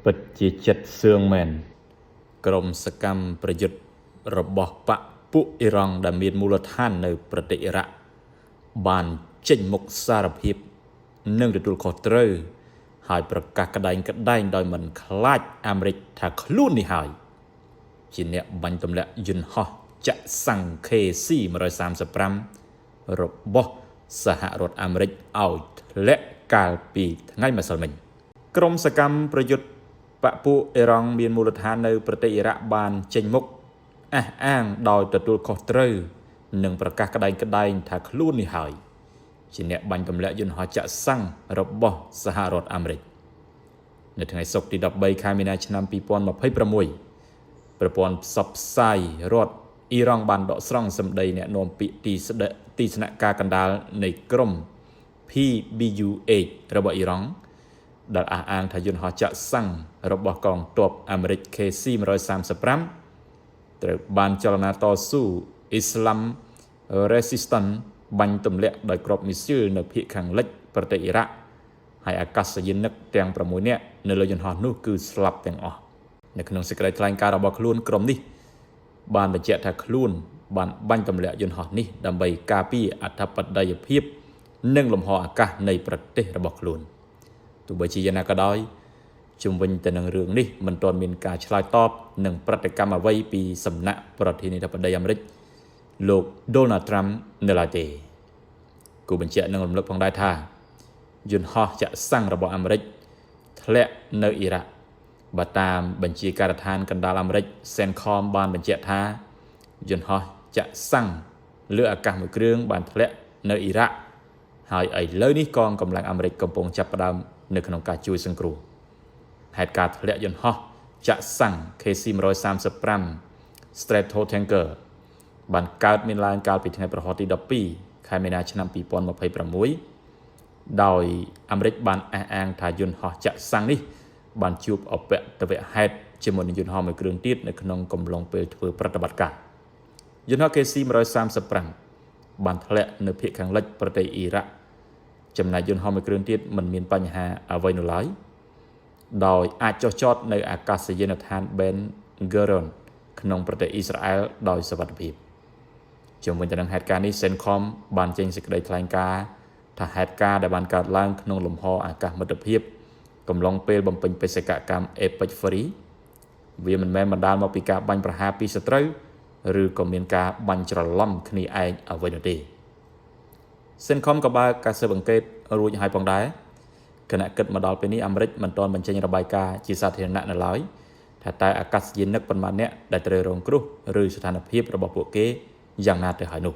ពិតជាចិត្តសឿងមែនក្រុមសកម្មប្រយុទ្ធរបស់បកពួកអ៊ីរ៉ង់ដែលមានមូលដ្ឋាននៅប្រទេសអ៊ីរ៉ាក់បានចេញមុខសារភាពនិងទទួលខុសត្រូវហើយប្រកាសក្តែងក្តែងដោយមិនខ្លាចអាមេរិកថាខ្លួននេះហើយជាអ្នកបាញ់ទម្លាក់យន្តហោះចាក់សាំង KC-135 របស់សហរដ្ឋអាមេរិកឲ្យធ្លាក់កាលពីថ្ងៃម្សិលមិញក្រុមសកម្មប្រយុទ្ធបកពួកអ៊ីរ៉ង់មានមូលដ្ឋាននៅប្រទេសអ៊ីរ៉ាក់បានចេញមុខអះអាងដោយទទួលខុសត្រូវនិងប្រកាសក្តែងក្តែងថាខ្លួននេះហើយជាអ្នកបាញ់ទម្លាក់យន្តហោះចាក់សាំងរបស់សហរដ្ឋអាមេរិកនៅថ្ងៃសុក្រទី13ខែមីនាឆ្នាំ2026ប្រព័ន្ធផ្សព្វផ្សាយរដ្ឋអ៊ីរ៉ង់បានដកស្រង់សម្ដីអ្នកនាំពាក្យទីស្នាក់ការកណ្ដាលនៃក្រុម PBUH របស់អ៊ីរ៉ង់ដែលអះអាងថាយន្តហោះចាក់សាំងរបស់កងទ័ពអាមេរិក KC-135 ត្រូវបានចលនាតស៊ូ Islam Resistance បាញ់ទម្លាក់ដោយគ្រាប់មីស៊ីលនៅភាគខាងលិចប្រទេសអ៊ីរ៉ាក់ហើយអាកាសយានិកទាំង6នាក់នៅលើយន្តហោះនោះគឺស្លាប់ទាំងអស់នៅក្នុងសេចក្តីថ្លែងការណ៍របស់ខ្លួនក្រុមនេះបានបញ្ជាក់ថាខ្លួនបានបាញ់ទម្លាក់យន្តហោះនេះដើម្បីការពារអធិបតេយ្យភាពនិងលំហអាកាសនៃប្រទេសរបស់ខ្លួនទោះបីជាយ៉ាងណាក៏ដោយជុំវិញទៅនឹងរឿងនេះមិនទាន់មានការឆ្លើយតបនិងប្រតិកម្មអ្វីពីសំណាក់ប្រធានាធិបតីអាមេរិកលោក Donald Trump នៅឡើយទេគូបញ្ជាក់នឹងរំលឹកផងដែរថាយន្តហោះចាក់សាំងរបស់អាមេរិកធ្លាក់នៅអ៊ីរ៉ាក់បើតាមបញ្ជាការដ្ឋានកណ្ដាលអាមេរិក CENTCOM បានបញ្ជាក់ថាយន្តហោះចាក់សាំងលើអាកាសមួយគ្រឿងបានធ្លាក់នៅអ៊ីរ៉ាក់ហើយឥឡូវនេះកងកម្លាំងអាមេរិកកំពុងចាប់ផ្ដើមនៅក្នុងការជួយសង្គ្រោះហេតុការធ្លាក់យន្តហោះចាក់សាំង KC-135 Stratotanker បានកើតមានឡើងកាលពីថ្ងៃប្រហ័សទី12ខែមីនាឆ្នាំ2026ដោយអាមេរិកបានអះអាងថាយន្តហោះចាក់សាំងនេះបានជួបអពតវហេតុជាមួយនឹងយន្តហោះមួយគ្រឿងទៀតនៅក្នុងកំឡុងពេលធ្វើប្រតិបត្តិការយន្តហោះ KC-135 បានធ្លាក់នៅភាគខាងលិចប្រទេសអ៊ីរ៉ាក់ចំណែកយន្តហោះមួយគ្រឿងទៀតមិនមានបញ្ហាអ្វីនោះឡើយដោយអាចចុះចតនៅអាកាសយានដ្ឋាន Ben Gurion ក្នុងប្រទេសអ៊ីស្រាអែលដោយសុវត្ថិភាពជុំវិញទៅនឹងហេតុការណ៍នេះ CENTCOM បានចេញសេចក្តីថ្លែងការណ៍ថាហេតុការណ៍ដែលបានកើតឡើងក្នុងលំហអាកាសមិត្តភាពកំឡុងពេលបំពេញបេសកកម្ម Epic Free វាមិនមែនបណ្ដាលមកពីការបាញ់ប្រហារពីសត្រូវឬក៏មានការបាញ់ច្រឡំគ្នាឯងអ្វីនោះទេ CENTCOM ក៏បើកការស៊ើបអង្កេតរួចហើយផងដែរគណៈគិតមកដល់ពេលនេះអាមេរិកមិនទាន់បញ្ចេញរបាយការណ៍ជាសាធារណៈនៅឡើយថាតើអាកាសយានិកប៉ុន្មានអ្នកដែលត្រូវរងគ្រោះឬស្ថានភាពរបស់ពួកគេយ៉ាងណាទៅហើយនោះ